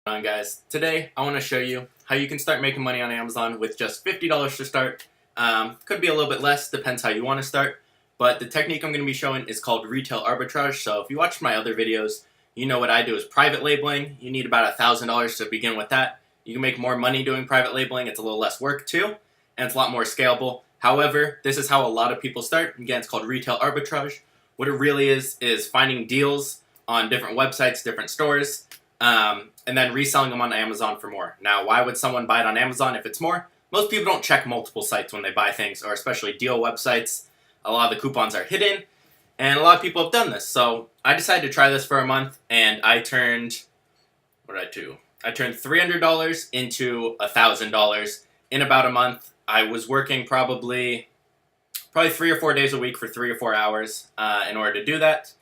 On guys, today I want to show you how you can start making money on Amazon with just $50 to start. Could be a little bit less, depends how you want to start, but the technique I'm going to be showing is called retail arbitrage. So if you watched my other videos, you know what I do is private labeling. You need about $1,000 to begin with that. You can make more money doing private labeling. It's a little less work too, and it's a lot more scalable. However, this is how a lot of people start. Again, it's called retail arbitrage. What it really is finding deals on different websites, different stores, and then reselling them on Amazon for more. Now, why would someone buy it on Amazon if it's more? Most people don't check multiple sites when they buy things, or especially deal websites. A lot of the coupons are hidden, and a lot of people have done this. So I decided to try this for a month, and I turned, what did I do? I turned $300 into $1,000 in about a month. I was working probably 3 or 4 days a week for 3 or 4 hours in order to do that.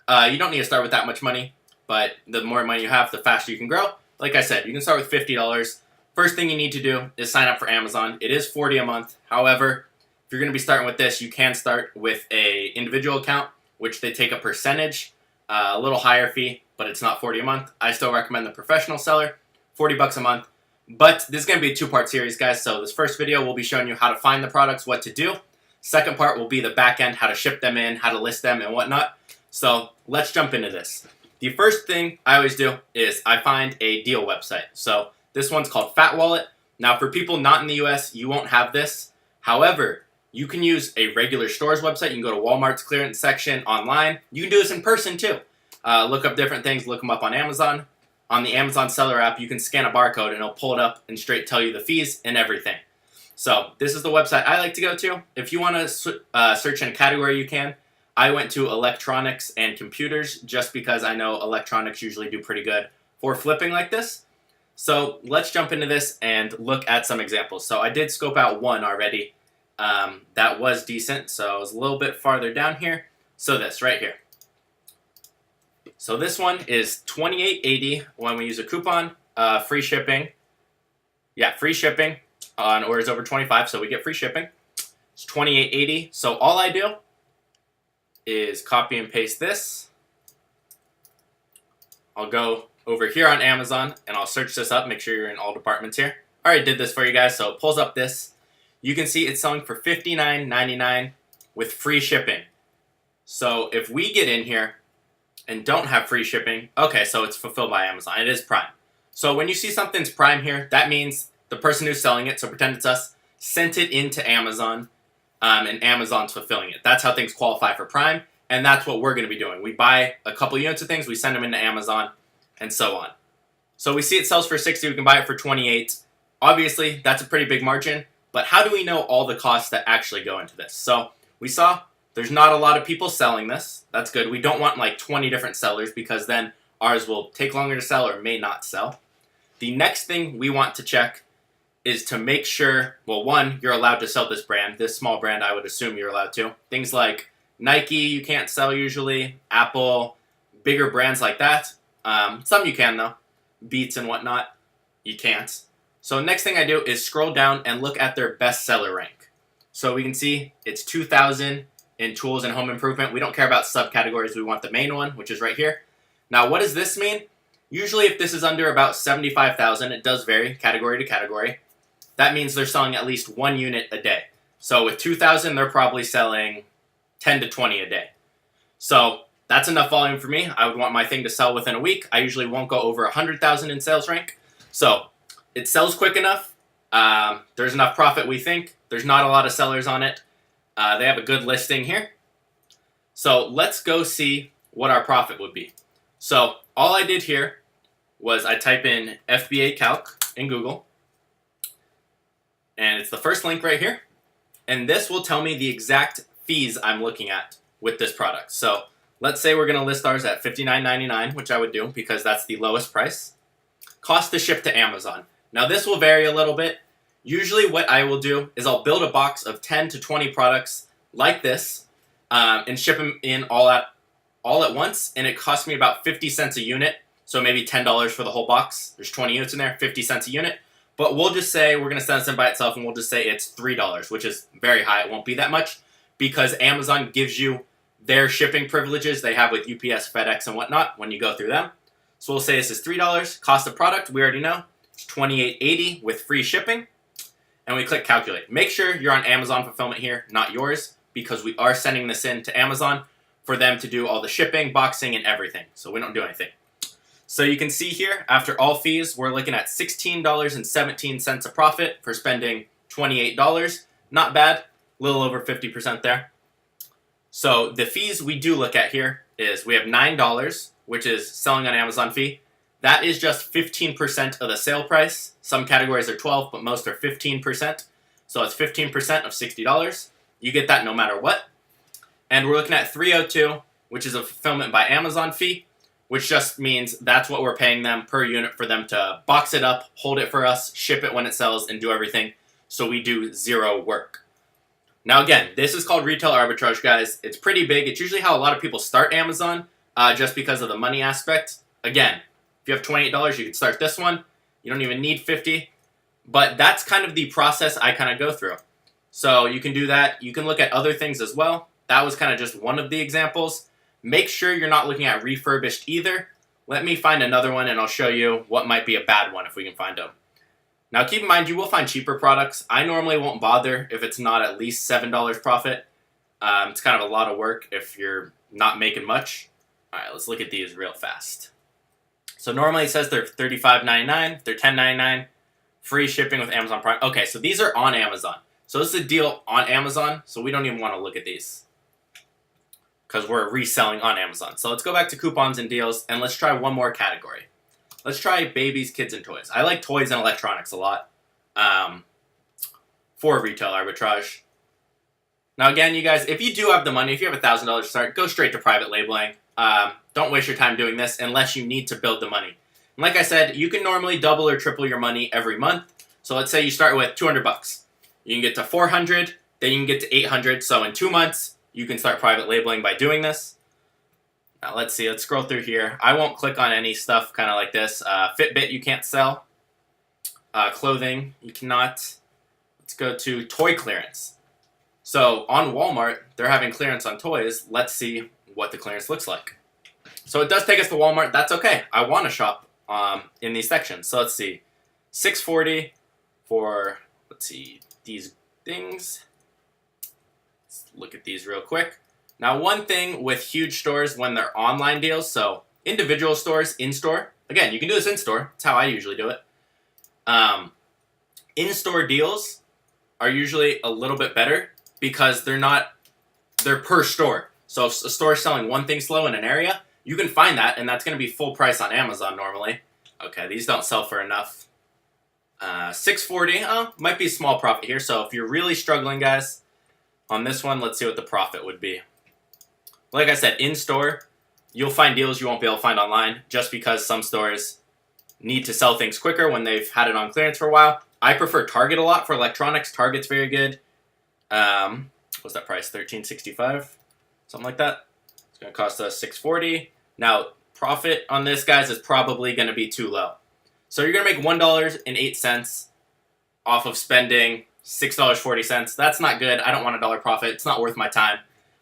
You don't need to start with that much money, but the more money you have, the faster you can grow. Like I said, you can start with $50. First thing you need to do is sign up for Amazon. It is $40 a month. However, if you're going to be starting with this, you can start with an individual account, which they take a percentage, a little higher fee, but it's not $40 a month. I still recommend the professional seller, $40 a month. But this is going to be a two-part series, guys. So this first video will be showing you how to find the products, what to do. Second part will be the back end, how to ship them in, how to list them, and whatnot. So let's jump into this. The first thing I always do is I find a deal website. So this one's called Fat Wallet. Now for people not in the US, you won't have this. However, you can use a regular store's website. You can go to Walmart's clearance section online. You can do this in person too. Look up different things, look them up on Amazon. On the Amazon seller app, you can scan a barcode and it'll pull it up and straight tell you the fees and everything. So this is the website I like to go to. If you want to search in a category, you can. I went to electronics and computers just because I know electronics usually do pretty good for flipping like this. So let's jump into this and look at some examples. So I did scope out one already. That was decent, so I was a little bit farther down here. So this right here. So this one is $28.80 when we use a coupon, free shipping. Yeah, free shipping on orders over 25, so we get free shipping. It's $28.80. So all I do is copy and paste this. I'll go over here on Amazon and I'll search this up. Make sure you're in all departments here. I already did this for you guys, so it pulls up this. You can see it's selling for $59.99 with free shipping. So if we get in here and don't have free shipping, okay, so it's fulfilled by Amazon. It is Prime. So when you see something's Prime here, that means the person who's selling it, so pretend it's us, sent it into Amazon. And Amazon's fulfilling it. That's how things qualify for Prime, and that's what we're going to be doing. We buy a couple units of things, we send them into Amazon, and so on. So we see it sells for $60, we can buy it for $28. Obviously, that's a pretty big margin, but how do we know all the costs that actually go into this? So we saw there's not a lot of people selling this. That's good. We don't want like 20 different sellers because then ours will take longer to sell or may not sell. The next thing we want to check is to make sure, well, one, you're allowed to sell this brand. This small brand, I would assume you're allowed to. Things like Nike, you can't sell usually. Apple, bigger brands like that. Some you can, though. Beats and whatnot, you can't. So next thing I do is scroll down and look at their bestseller rank. So we can see it's 2,000 in tools and home improvement. We don't care about subcategories. We want the main one, which is right here. Now, what does this mean? Usually, if this is under about 75,000, it does vary category to category. That means they're selling at least one unit a day. So with 2,000, they're probably selling 10 to 20 a day. So that's enough volume for me. I would want my thing to sell within a week. I usually won't go over 100,000 in sales rank. So it sells quick enough. There's enough profit, we think. There's not a lot of sellers on it. They have a good listing here. So let's go see what our profit would be. So all I did here was I type in FBA Calc in Google. And it's the first link right here. And this will tell me the exact fees I'm looking at with this product. So let's say we're going to list ours at $59.99, which I would do because that's the lowest price. Cost to ship to Amazon. Now this will vary a little bit. Usually what I will do is I'll build a box of 10 to 20 products like this and ship them in all at once. And it costs me about 50 cents a unit. So maybe $10 for the whole box. There's 20 units in there, 50 cents a unit. But we'll just say we're going to send this in by itself, and we'll just say it's $3, which is very high. It won't be that much because Amazon gives you their shipping privileges they have with UPS, FedEx, and whatnot when you go through them. So we'll say this is $3. Cost of product, we already know, it's $28.80 with free shipping. And we click calculate. Make sure you're on Amazon fulfillment here, not yours, because we are sending this in to Amazon for them to do all the shipping, boxing, and everything. So we don't do anything. So you can see here, after all fees, we're looking at $16.17 a profit for spending $28. Not bad, a little over 50% there. So the fees we do look at here is we have $9, which is selling on Amazon fee. That is just 15% of the sale price. Some categories are 12, but most are 15%. So it's 15% of $60. You get that no matter what. And we're looking at $302, which is a fulfillment by Amazon fee, which just means that's what we're paying them per unit for them to box it up, hold it for us, ship it when it sells, and do everything. So we do zero work. Now again, this is called retail arbitrage, guys. It's pretty big. It's usually how a lot of people start Amazon, just because of the money aspect. Again, if you have $28, you can start this one. You don't even need $50. But that's kind of the process I kind of go through. So you can do that. You can look at other things as well. That was kind of just one of the examples. Make sure you're not looking at refurbished either. Let me find another one and I'll show you what might be a bad one if we can find them. Now keep in mind, you will find cheaper products. I normally won't bother if it's not at least $7 profit. It's kind of a lot of work if you're not making much. All right, let's look at these real fast. So normally it says they're $35.99, they're $10.99, free shipping with Amazon Prime. Okay, so these are on Amazon. So this is a deal on Amazon, so we don't even want to look at these because we're reselling on Amazon. So let's go back to coupons and deals, and let's try one more category. Let's try babies, kids, and toys. I like toys and electronics a lot for retail arbitrage. Now again, you guys, if you do have the money, if you have $1,000 to start, go straight to private labeling. Don't waste your time doing this unless you need to build the money. And like I said, you can normally double or triple your money every month. So let's say you start with $200. You can get to $400, then you can get to $800. So in 2 months, you can start private labeling by doing this. Now let's see, let's scroll through here. I won't click on any stuff kind of like this. Fitbit you can't sell. Clothing you cannot. Let's go to toy clearance. So on Walmart, they're having clearance on toys. Let's see what the clearance looks like. So it does take us to Walmart. That's okay. I want to shop in these sections. So let's see. $6.40 for, let's see, these things. Let's look at these real quick. Now, one thing with huge stores when they're online deals, so individual stores, in-store. Again, you can do this in-store. That's how I usually do it. In-store deals are usually a little bit better because they're per store. So if a store is selling one thing slow in an area, you can find that, and that's going to be full price on Amazon normally. Okay, these don't sell for enough. $6.40, might be a small profit here. So if you're really struggling, guys, on this one, let's see what the profit would be. Like I said, in-store, you'll find deals you won't be able to find online just because some stores need to sell things quicker when they've had it on clearance for a while. I prefer Target a lot for electronics. Target's very good. What's that price? $13.65? Something like that. It's going to cost us $6.40. Now, profit on this, guys, is probably going to be too low. So you're going to make $1.08 off of spending $6.40. That's not good. I don't want $1 profit. It's not worth my time.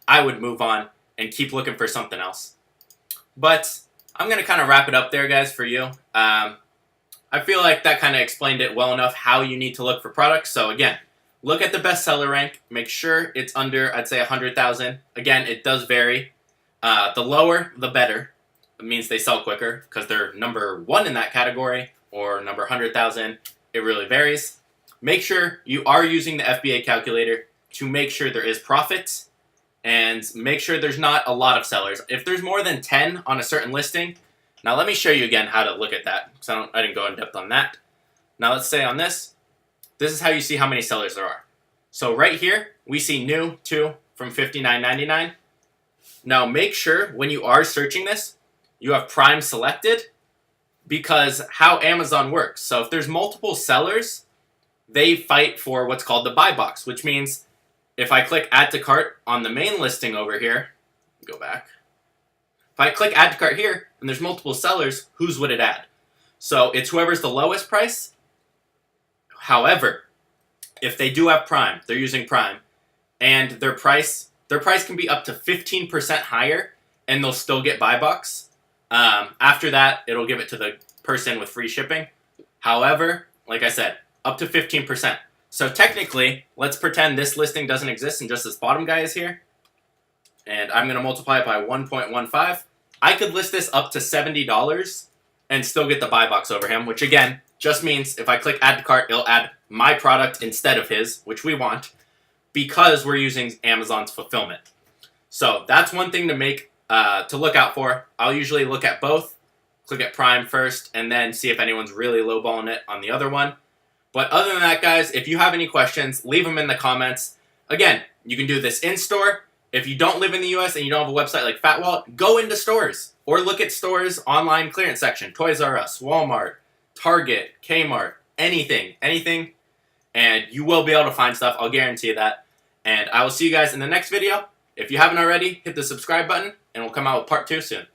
I would move on and keep looking for something else. But I'm going to kind of wrap it up there, guys, for you. I feel like that kind of explained it well enough how you need to look for products. So again, look at the bestseller rank. Make sure it's under, I'd say, 100,000. Again, it does vary. The lower, the better. It means they sell quicker because they're number 1 in that category or number 100,000. It really varies. Make sure you are using the FBA calculator to make sure there is profit and make sure there's not a lot of sellers. If there's more than 10 on a certain listing, now let me show you again how to look at that because I didn't go in depth on that. Now let's say on this is how you see how many sellers there are. So right here, we see new 2 from $59.99. Now make sure when you are searching this, you have Prime selected because how Amazon works. So if there's multiple sellers, they fight for what's called the buy box, which means if I click add to cart on the main listing over here, go back. If I click add to cart here and there's multiple sellers, whose would it add? So it's whoever's the lowest price. However, if they do have Prime, they're using Prime, and their price can be up to 15% higher and they'll still get buy box. After that, it'll give it to the person with free shipping. However, like I said, up to 15%. So technically, let's pretend this listing doesn't exist and just this bottom guy is here. And I'm going to multiply it by 1.15. I could list this up to $70 and still get the buy box over him, which again, just means if I click add to cart, it'll add my product instead of his, which we want, because we're using Amazon's fulfillment. So that's one thing to make to look out for. I'll usually look at both, click at Prime first, and then see if anyone's really lowballing it on the other one. But other than that, guys, if you have any questions, leave them in the comments. Again, you can do this in-store. If you don't live in the US and you don't have a website like Fat Wallet, go into stores or look at stores online clearance section. Toys R Us, Walmart, Target, Kmart, anything, and you will be able to find stuff. I'll guarantee you that. And I will see you guys in the next video. If you haven't already, hit the subscribe button, and we'll come out with part 2 soon.